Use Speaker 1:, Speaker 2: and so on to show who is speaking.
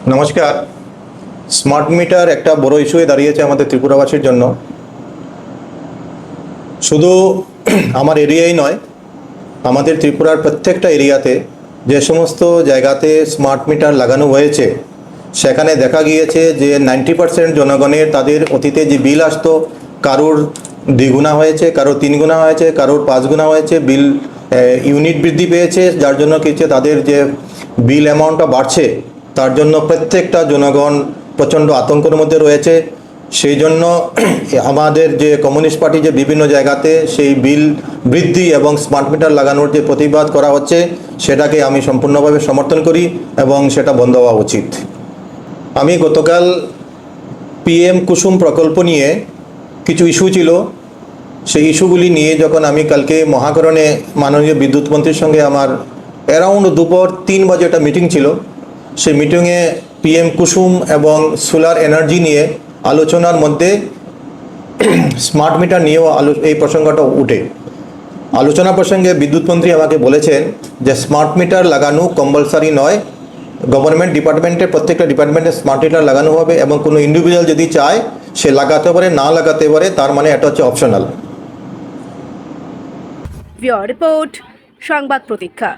Speaker 1: নমস্কার। Smart meter একটা বড় ইস্যু হয়ে দাঁড়িয়েছে আমাদের ত্রিপুরাবাসীর জন্য। শুধু আমার এরিয়াই নয়, আমাদের ত্রিপুরার প্রত্যেকটা এরিয়াতে যে সমস্ত জায়গাতে স্মার্ট মিটার লাগানো হয়েছে সেখানে দেখা গিয়েছে যে 90% জনগণের তাদের অতীতে যে বিল আসতো কারোর দ্বিগুণা হয়েছে, কারোর তিনগুণা হয়েছে, কারোর পাঁচগুণা হয়েছে। বিল ইউনিট বৃদ্ধি পেয়েছে, যার জন্য কিছু তাদের যে বিল অ্যামাউন্টটা বাড়ছে, তার জন্য প্রত্যেকটা জনগণ প্রচণ্ড আতঙ্কের মধ্যে রয়েছে। সেই জন্য আমাদের যে কমিউনিস্ট পার্টি যে বিভিন্ন জায়গাতে সেই বিল বৃদ্ধি এবং স্মার্ট মিটার লাগানোর যে প্রতিবাদ করা হচ্ছে সেটাকে আমি সম্পূর্ণভাবে সমর্থন করি এবং সেটা বন্ধ হওয়া উচিত। আমি গতকাল পিএম কুসুম প্রকল্প নিয়ে কিছু ইস্যু ছিল, সেই ইস্যুগুলি নিয়ে যখন আমি কালকে মহাকরণে মাননীয় বিদ্যুৎ মন্ত্রীর সঙ্গে আমার অ্যারাউন্ড দুপুর 3 বাজে একটা মিটিং ছিল, সেই মিটিংয়ে পিএম কুসুম এবং সোলার এনার্জি নিয়ে আলোচনার মধ্যে স্মার্ট মিটার নিয়েও এই প্রসঙ্গটা উঠে। আলোচনা প্রসঙ্গে বিদ্যুৎ মন্ত্রী আমাকে বলেছেন যে স্মার্ট মিটার লাগানো কম্পালসারি নয়, গভর্নমেন্ট ডিপার্টমেন্টের প্রত্যেকটা ডিপার্টমেন্টে স্মার্ট মিটার লাগানো হবে এবং কোনো ইন্ডিভিজুয়াল যদি চায় সে লাগাতে পারে, না লাগাতে পারে, তার মানে এটা হচ্ছে অপশনাল।
Speaker 2: রিপোর্ট সংবাদ প্রতীক্ষা।